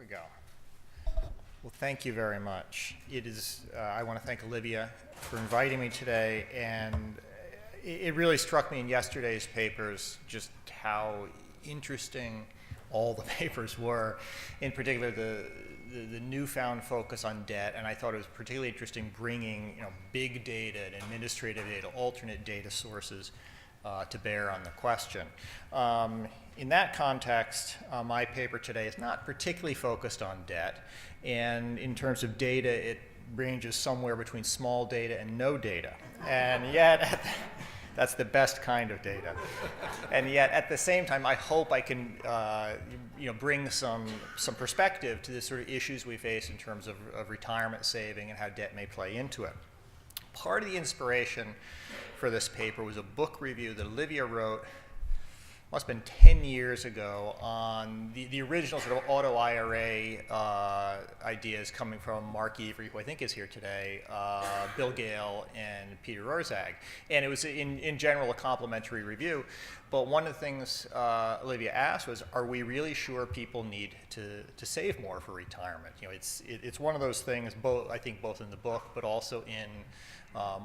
we go. Well, thank you very much. I want to thank Olivia for inviting me today, and it really struck me in yesterday's papers just how interesting all the papers were, in particular the newfound focus on debt, and I thought it was particularly interesting bringing big data and administrative data, alternate data sources to bear on the question. In that context, my paper today is not particularly focused on debt, and in terms of data, it ranges somewhere between small data and no data, and yet that's the best kind of data. And yet, at the same time, I hope I can bring some perspective to the sort of issues we face in terms of retirement saving and how debt may play into it. Part of the inspiration for this paper was a book review that Olivia wrote, must have been 10 years ago, on the original sort of auto IRA ideas coming from Mark Every, who I think is here today, Bill Gale, and Peter Orzag. And it was, in general, a complimentary review. But one of the things Olivia asked was, are we really sure people need to save more for retirement? It's one of those things, I think both in the book, but also in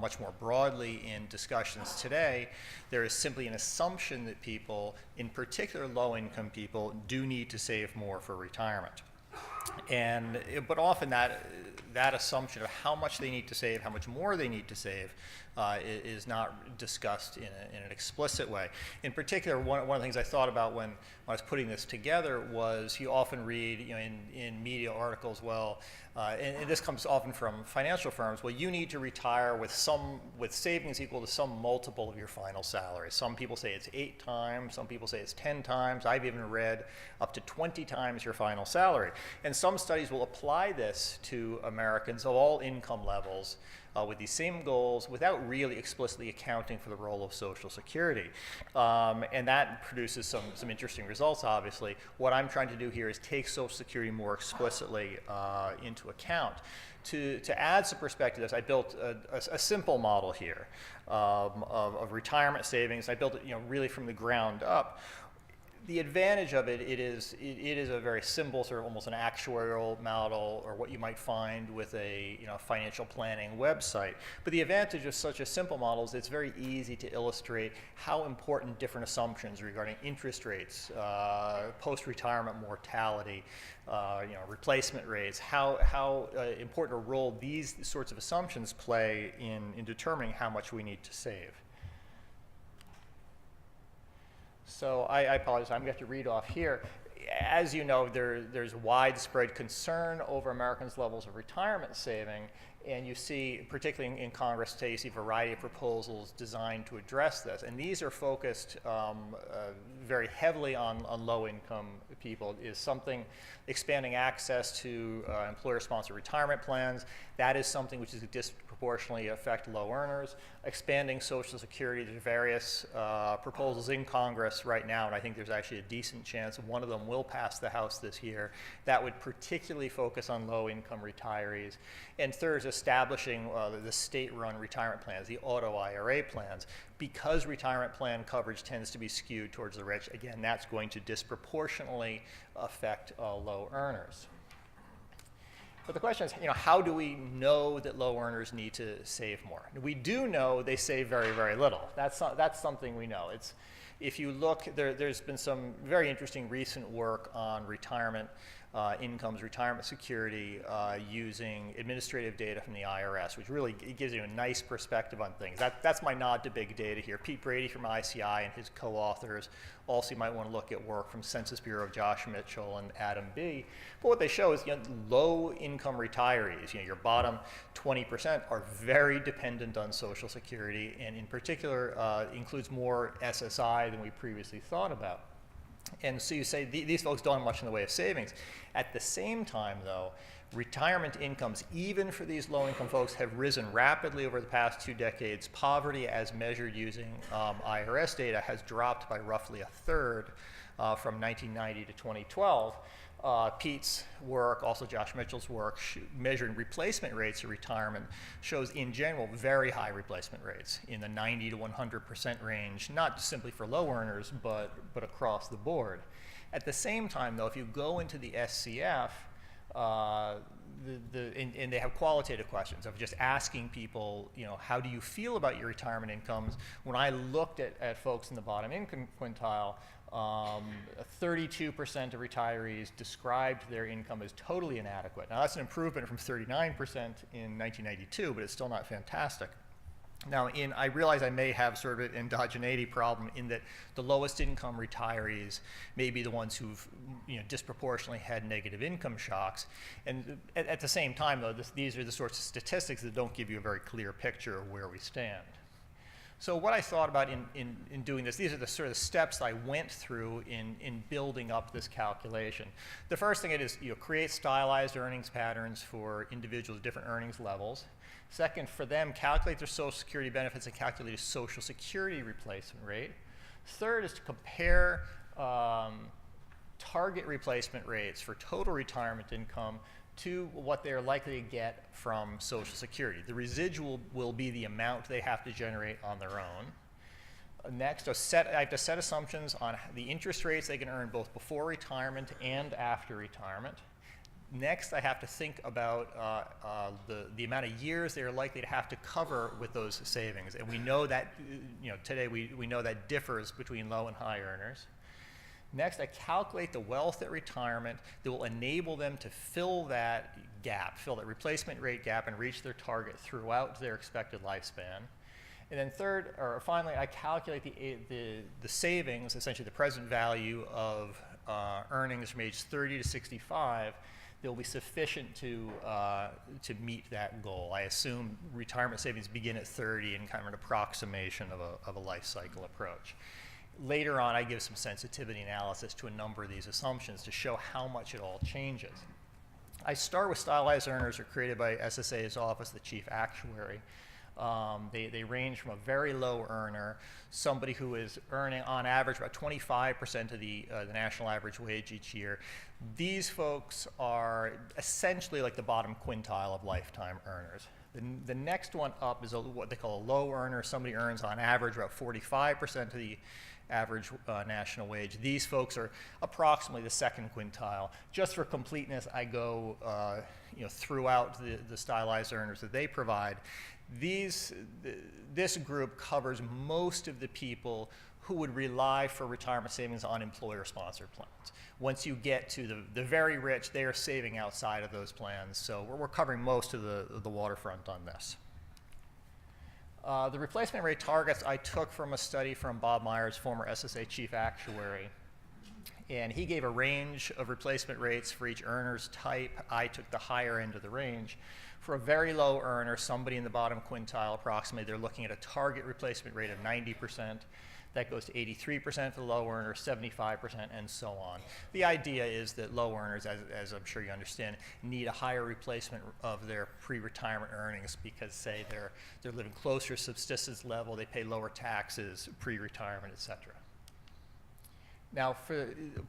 much more broadly in discussions today, there is simply an assumption that people, in particular low-income people, do need to save more for retirement. But often that assumption of how much they need to save, how much more they need to save, is not discussed in an explicit way. In particular, one of the things I thought about when I was putting this together was you often read in media articles, and this comes often from financial firms, well, you need to retire with savings equal to some multiple of your final salary. Some people say it's 8 times, some people say it's 10 times. I've even read up to 20 times your final salary. And some studies will apply this to Americans of all income levels with these same goals without really explicitly accounting for the role of Social Security. And that produces some interesting results, obviously. What I'm trying to do here is take Social Security more explicitly into account. To add some perspective to this, I built a simple model here of retirement savings. I built it really from the ground up. The advantage of it is a very simple, sort of almost an actuarial model, or what you might find with a financial planning website. But the advantage of such a simple model is it's very easy to illustrate how important different assumptions regarding interest rates, post-retirement mortality, replacement rates, how important a role these sorts of assumptions play in determining how much we need to save. So I apologize, I'm going to have to read off here. As you know, there's widespread concern over Americans' levels of retirement saving, and you see, particularly in Congress today, you see a variety of proposals designed to address this. And these are focused very heavily on low-income people. Is something expanding access to employer-sponsored retirement plans. That is something which is disproportionately affect low earners. Expanding Social Security. There's various proposals in Congress right now, and I think there's actually a decent chance one of them will pass the House this year. That would particularly focus on low-income retirees. And third is establishing the state-run retirement plans, the auto IRA plans. Because retirement plan coverage tends to be skewed towards the rich, again, that's going to disproportionately affect low earners. But the question is, how do we know that low earners need to save more? We do know they save very, very little. That's something we know. If you look, there's been some very interesting recent work on retirement incomes, retirement security, using administrative data from the IRS, which really gives you a nice perspective on things. That's my nod to big data here. Pete Brady from ICI and his co-authors. Also, you might want to look at work from Census Bureau, Josh Mitchell and Adam B. But what they show is low-income retirees, your bottom 20%, are very dependent on Social Security, and in particular includes more SSI than we previously thought about. And so you say these folks don't have much in the way of savings. At the same time, though, retirement incomes, even for these low-income folks, have risen rapidly over the past 2 decades. Poverty, as measured using IRS data, has dropped by roughly 1/3 from 1990 to 2012. Pete's work, also Josh Mitchell's work, measuring replacement rates of retirement shows, in general, very high replacement rates in the 90 to 100% range, not simply for low earners, but across the board. At the same time, though, if you go into the SCF, and they have qualitative questions of just asking people, you know, how do you feel about your retirement incomes? When I looked at folks in the bottom income quintile, 32% of retirees described their income as totally inadequate. Now that's an improvement from 39% in 1992, but it's still not fantastic. Now, I realize I may have sort of an endogeneity problem in that the lowest income retirees may be the ones who've, you know, disproportionately had negative income shocks. And at the same time, though, these are the sorts of statistics that don't give you a very clear picture of where we stand. So what I thought about in doing this, these are the sort of steps I went through in building up this calculation. The first thing is, you know, create stylized earnings patterns for individuals at different earnings levels. Second, for them, calculate their Social Security benefits and calculate a Social Security replacement rate. Third is to compare target replacement rates for total retirement income to what they're likely to get from Social Security. The residual will be the amount they have to generate on their own. Next, I have to set assumptions on the interest rates they can earn both before retirement and after retirement. Next, I have to think about the amount of years they're likely to have to cover with those savings. And we know that, you know, today we know that differs between low and high earners. Next, I calculate the wealth at retirement that will enable them to fill that gap, fill that replacement rate gap, and reach their target throughout their expected lifespan. And then third, or finally, I calculate the savings, essentially the present value of earnings from age 30 to 65 that will be sufficient to meet that goal. I assume retirement savings begin at 30 in kind of an approximation of a life cycle approach. Later on, I give some sensitivity analysis to a number of these assumptions to show how much it all changes. I start with stylized earners are created by SSA's office, the chief actuary. They range from a very low earner, somebody who is earning on average about 25% of the national average wage each year. These folks are essentially like the bottom quintile of lifetime earners. The next one up is what they call a low earner. Somebody earns on average about 45% of the average national wage. These folks are approximately the second quintile. Just for completeness, I go you know, throughout the stylized earners that they provide. This group covers most of the people who would rely for retirement savings on employer-sponsored plans. Once you get to the very rich, they are saving outside of those plans. So we're covering most of the waterfront on this. The replacement rate targets I took from a study from Bob Myers, former SSA chief actuary. And he gave a range of replacement rates for each earner's type. I took the higher end of the range. For a very low earner, somebody in the bottom quintile approximately, they're looking at a target replacement rate of 90%. That goes to 83% for the low earner, 75%, and so on. The idea is that low earners, as I'm sure you understand, need a higher replacement of their pre-retirement earnings because, say, they're living closer to subsistence level, they pay lower taxes, pre-retirement, et cetera. Now,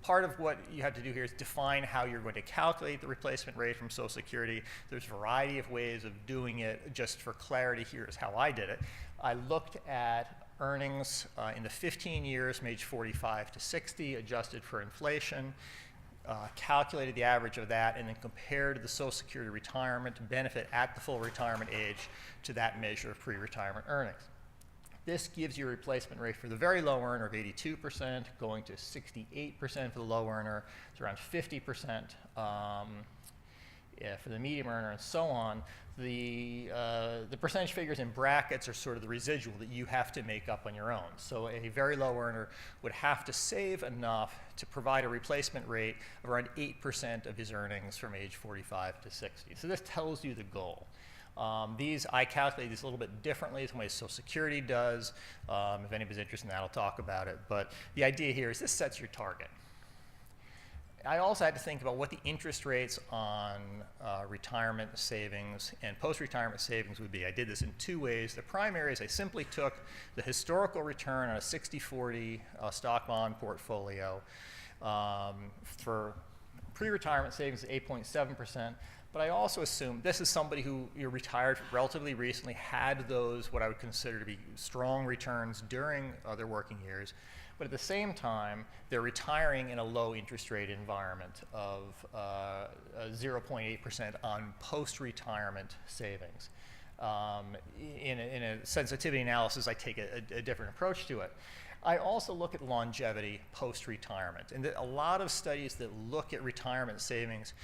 part of what you have to do here is define how you're going to calculate the replacement rate from Social Security. There's a variety of ways of doing it. Just for clarity, here's how I did it. I looked at earnings in the 15 years from age 45 to 60, adjusted for inflation, calculated the average of that, and then compared the Social Security retirement benefit at the full retirement age to that measure of pre-retirement earnings. This gives you a replacement rate for the very low earner of 82%, going to 68% for the low earner. It's around 50% for the medium earner, and so on. The percentage figures in brackets are sort of the residual that you have to make up on your own. So a very low earner would have to save enough to provide a replacement rate of around 8% of his earnings from age 45 to 60. So this tells you the goal. I calculate these a little bit differently than the way Social Security does. If anybody's interested in that, I'll talk about it. But the idea here is this sets your target. I also had to think about what the interest rates on retirement savings and post-retirement savings would be. I did this in two ways. The primary is I simply took the historical return on a 60-40 stock bond portfolio for pre-retirement savings at 8.7%. But I also assumed this is somebody who retired relatively recently, had those what I would consider to be strong returns during their working years. but at the same time, they're retiring in a low interest rate environment of 0.8% on post-retirement savings. In a sensitivity analysis, I take a different approach to it. I also look at longevity post-retirement, and a lot of studies that look at retirement savings,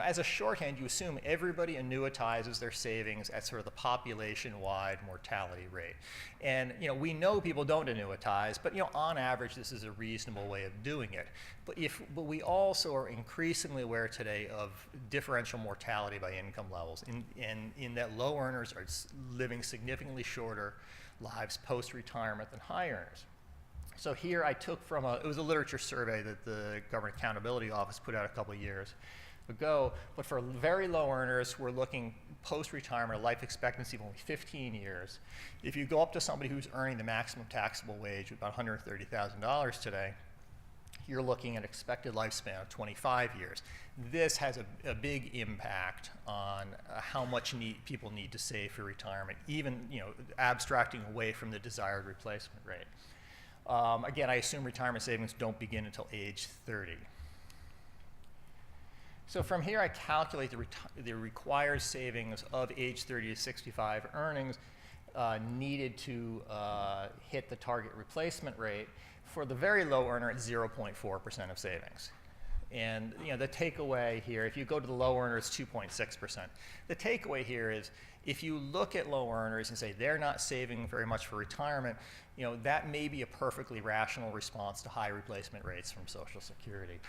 as a shorthand, you assume everybody annuitizes their savings at sort of the population-wide mortality rate. And we know people don't annuitize, but on average, this is a reasonable way of doing it. But we also are increasingly aware today of differential mortality by income levels, in that low earners are living significantly shorter lives post-retirement than high earners. So here I took from it was a literature survey that the Government Accountability Office put out a couple of years ago, but for very low earners, we're looking post-retirement, a life expectancy of only 15 years. If you go up to somebody who's earning the maximum taxable wage, about $130,000 today, you're looking at expected lifespan of 25 years. This has a big impact on how much people need to save for retirement, even abstracting away from the desired replacement rate. Again, I assume retirement savings don't begin until age 30. So from here, I calculate the required savings of age 30 to 65 earnings needed to hit the target replacement rate for the very low earner at 0.4% of savings. And the takeaway here, if you go to the low earner, it's 2.6%. The takeaway here is, if you look at low earners and say they're not saving very much for retirement, that may be a perfectly rational response to high replacement rates from Social Security.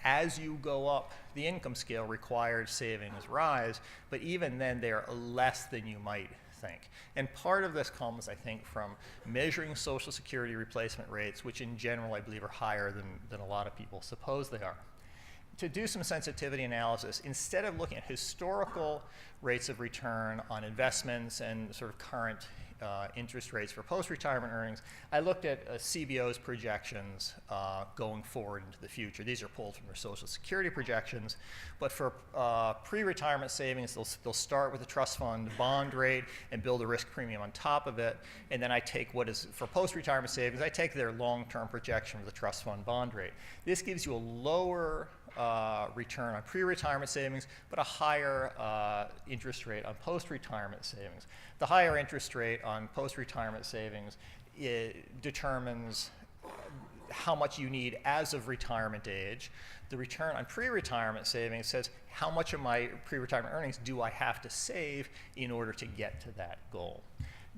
As you go up the income scale, required savings rise, but even then they're less than you might think. And part of this comes, I think, from measuring Social Security replacement rates, which in general I believe are higher than a lot of people suppose they are. To do some sensitivity analysis, instead of looking at historical rates of return on investments and sort of current interest rates for post-retirement earnings, I looked at CBO's projections going forward into the future. These are pulled from their Social Security projections, but for pre-retirement savings, they'll start with a trust fund bond rate and build a risk premium on top of it, and then I take what is, for post-retirement savings, I take their long-term projection of the trust fund bond rate. This gives you a lower return on pre-retirement savings, but a higher interest rate on post-retirement savings. The higher interest rate on post-retirement savings determines how much you need as of retirement age. The return on pre-retirement savings says how much of my pre-retirement earnings do I have to save in order to get to that goal.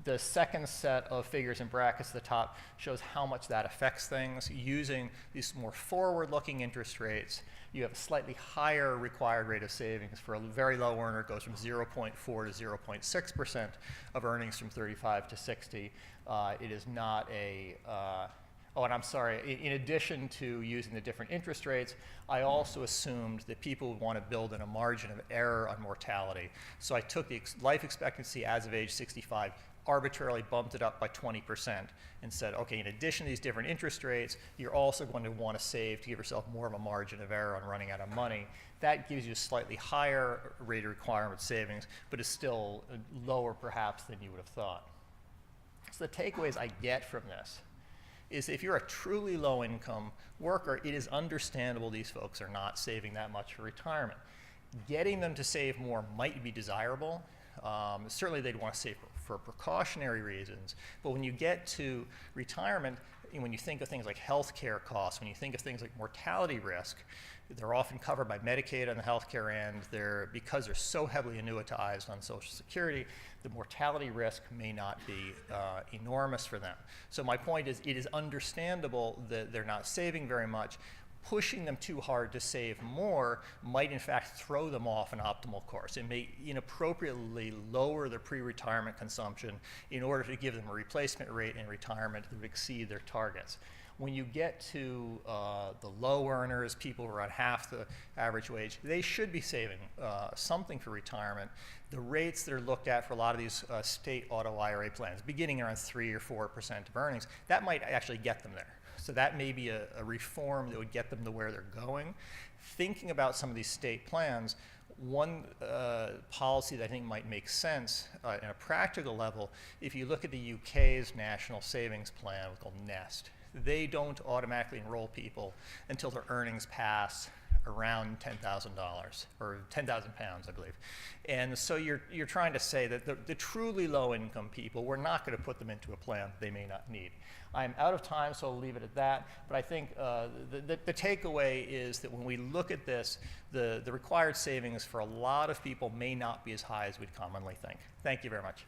The second set of figures in brackets at the top shows how much that affects things. Using these more forward-looking interest rates, you have a slightly higher required rate of savings. For a very low earner, it goes from 0.4 to 0.6% of earnings from 35 to 60. It is not a, oh, and I'm sorry, in addition to using the different interest rates, I also assumed that people would want to build in a margin of error on mortality. So I took the life expectancy as of age 65, arbitrarily bumped it up by 20% and said, okay, in addition to these different interest rates, you're also going to want to save to give yourself more of a margin of error on running out of money. That gives you a slightly higher rate of requirement savings, but is still lower perhaps than you would have thought. So the takeaways I get from this is, if you're a truly low income worker, it is understandable these folks are not saving that much for retirement. Getting them to save more might be desirable. Certainly they'd want to save for precautionary reasons, but when you get to retirement, when you think of things like healthcare costs, when you think of things like mortality risk, they're often covered by Medicaid on the healthcare end. Because they're so heavily annuitized on Social Security, the mortality risk may not be enormous for them. So my point is, it is understandable that they're not saving very much. Pushing them too hard to save more might in fact throw them off an optimal course. It may inappropriately lower their pre-retirement consumption in order to give them a replacement rate in retirement that would exceed their targets. When you get to the low earners, people who are on half the average wage, they should be saving something for retirement. The rates that are looked at for a lot of these state auto IRA plans, beginning around 3 or 4% of earnings, that might actually get them there. So that may be a reform that would get them to where they're going. Thinking about some of these state plans, one policy that I think might make sense at a practical level, if you look at the UK's National Savings Plan called NEST, they don't automatically enroll people until their earnings pass around $10,000 or 10,000 pounds, I believe. And so you're trying to say that the truly low-income people, we're not going to put them into a plan they may not need. I'm out of time, so I'll leave it at that. But I think the takeaway is that when we look at this, the required savings for a lot of people may not be as high as we'd commonly think. Thank you very much.